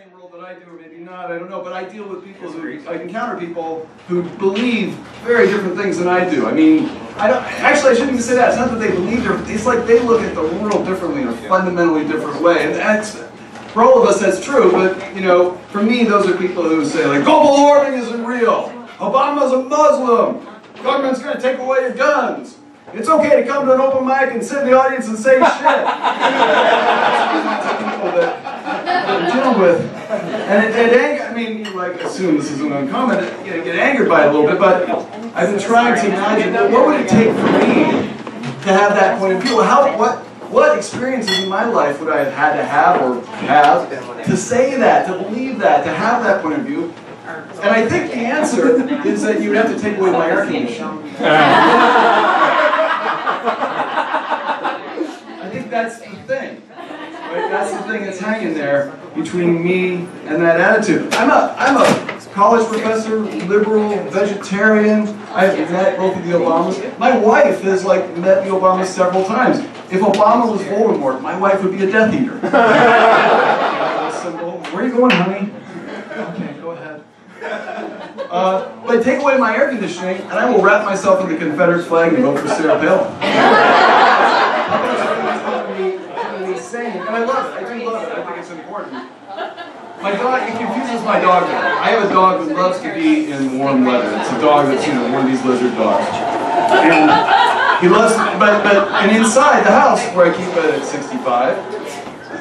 same role that I do, or maybe not, I don't know, but I deal with people I encounter people who believe very different things than I do. I mean, actually I shouldn't even say that. It's not that they believe, it's like they look at the world differently in a fundamentally different way. And that's, for all of us that's true, but, you know, for me those are people who say, like, global warming isn't real, Obama's a Muslim, government's going to take away your guns. It's okay to come to an open mic and sit in the audience and say shit. That's the people that I deal with. And I mean, you like assume this isn't uncommon, you know, get angered by it a little bit, but I've been trying to imagine, well, what would it take for me to have that point of view? What experiences in my life would I have had to have or have to say that, to believe that, to have that point of view? And I think the answer is that you would have to take away my air conditioning. I think that's the thing. Right? That's the thing that's hanging there between me and that attitude. I'm a college professor, liberal, vegetarian. I've met both of the Obamas. My wife has met the Obamas several times. If Obama was Voldemort, my wife would be a Death Eater. Simple. Where are you going, honey? Okay, go ahead. But take away my air conditioning, and I will wrap myself in the Confederate flag and vote for Sarah Palin. And I love it. I do love it. I think it's important. My dog, it confuses my dog. I have a dog that loves to be in warm weather. It's a dog that's, you know, one of these lizard dogs. And he loves, and inside the house where I keep it at 65,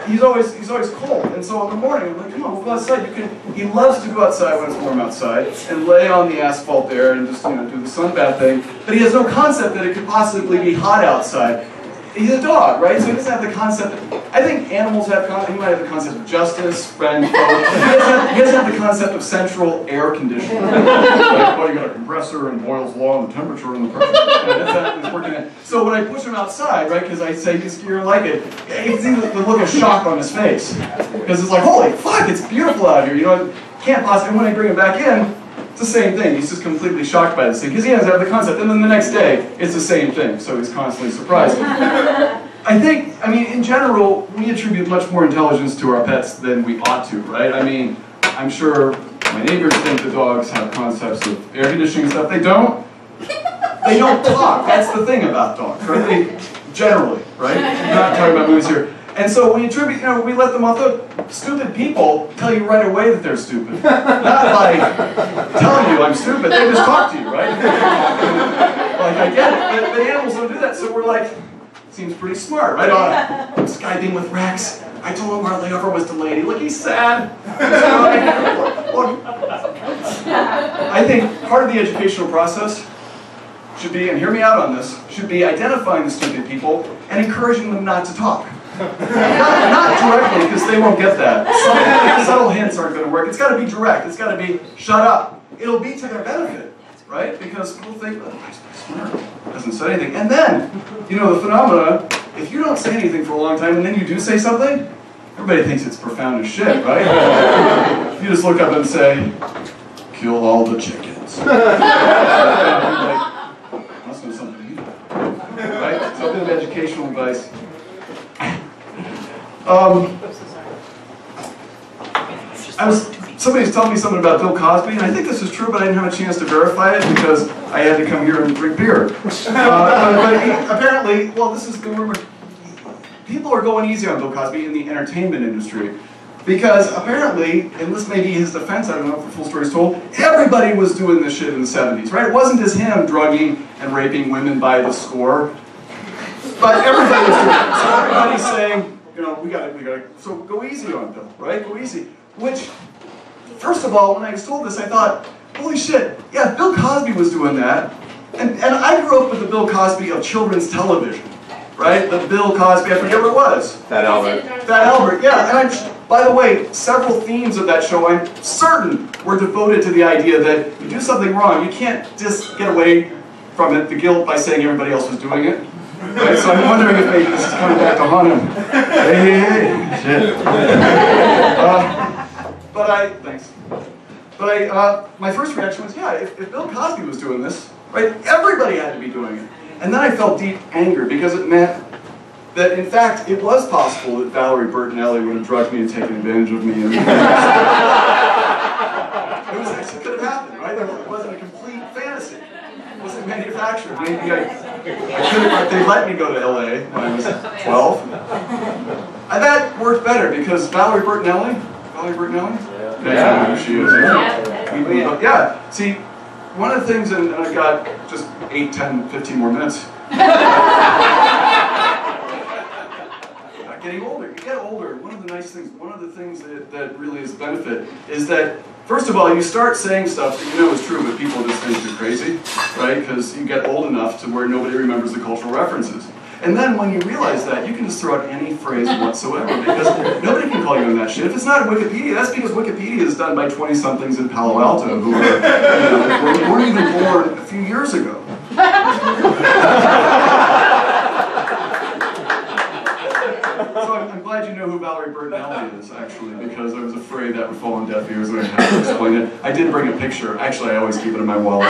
he's always cold. And so in the morning, I'm like, come on, we'll go outside. He loves to go outside when it's warm outside and lay on the asphalt there and just, you know, do the sunbath thing. But he has no concept that it could possibly be hot outside. He's a dog, right? So he doesn't have the concept. I think animals have. He might have the concept of justice, friend, foe. He doesn't have the concept of central air conditioning. Well, you got a compressor and Boyle's law and the temperature and the pressure. That's working out. So when I push him outside, right? Because I say you're gonna like it. You can see the look of shock on his face because it's like, holy fuck, it's beautiful out here. You know, can't possibly. And when I bring him back in, it's the same thing. He's just completely shocked by this thing because he doesn't have the concept. And then the next day, it's the same thing. So he's constantly surprised. I mean, in general, we attribute much more intelligence to our pets than we ought to, right? I mean, I'm sure my neighbors think the dogs have concepts of air conditioning and stuff. They don't. They don't talk. That's the thing about dogs, right? They generally, right? I'm not talking about movies here. And so we attribute, you know, we let them off the stupid people tell you right away that they're stupid. Not by telling you I'm stupid, they just talk to you, right? Like, I get it, but animals don't do that, so we're like, seems pretty smart, right? Skyping with Rex, I told him our layover was delayed. Look, he's sad. I think part of the educational process should be, and hear me out on this, should be identifying the stupid people and encouraging them not to talk. Not directly, because they won't get that. Subtle hints aren't going to work. It's got to be direct. It's got to be, shut up. It'll be to their benefit, right? Because people think, oh, he's smart. Doesn't say anything. And then, you know, the phenomena, if you don't say anything for a long time and then you do say something, everybody thinks it's profound as shit, right? You just look up and say, kill all the chickens. Like, that's not something you do. Right? So a bit of educational advice. Somebody's telling me something about Bill Cosby, and I think this is true, but I didn't have a chance to verify it because I had to come here and drink beer. Apparently, well, this is the rumor. People are going easy on Bill Cosby in the entertainment industry because apparently, and this may be his defense, I don't know if the full story is told, everybody was doing this shit in the 70s, right? It wasn't just him drugging and raping women by the score, but everybody was doing it. So everybody's saying, you know, we gotta, so go easy on Bill, right? Go easy. Which, first of all, when I was told this, I thought, holy shit, yeah, Bill Cosby was doing that. And I grew up with the Bill Cosby of children's television, right? The Bill Cosby, I forget what it was. Fat Albert. Fat Albert, yeah. And by the way, several themes of that show, I'm certain, were devoted to the idea that you do something wrong, you can't just get away from it, the guilt, by saying everybody else was doing it. Right? So I'm wondering if maybe this is coming back to haunt him. Hey, shit. My first reaction was, yeah, if Bill Cosby was doing this, right, everybody had to be doing it. And then I felt deep anger because it meant that in fact it was possible that Valerie Bertinelli would have drugged me and taken advantage of me. And it actually could have happened, right? It wasn't a complete fantasy. It wasn't manufactured. Maybe I could have, they let me go to LA when I was 12. And that worked better because Valerie Bertinelli? Yeah, you know who she is. Yeah, see, one of the things, and I've got just 8, 10, 15 more minutes. Getting older. You get older. One of the nice things, one of the things that really is a benefit is that, first of all, you start saying stuff that you know is true, but people just think you're crazy, right? Because you get old enough to where nobody remembers the cultural references. And then when you realize that, you can just throw out any phrase whatsoever, because nobody can call you on that shit. If it's not Wikipedia, that's because Wikipedia is done by 20-somethings in Palo Alto who are, weren't even born a few years ago. So I'm glad you know who Valerie Bertinelli is, actually, because I was afraid that would fall on deaf ears when I had to explain it. I did bring a picture. Actually, I always keep it in my wallet.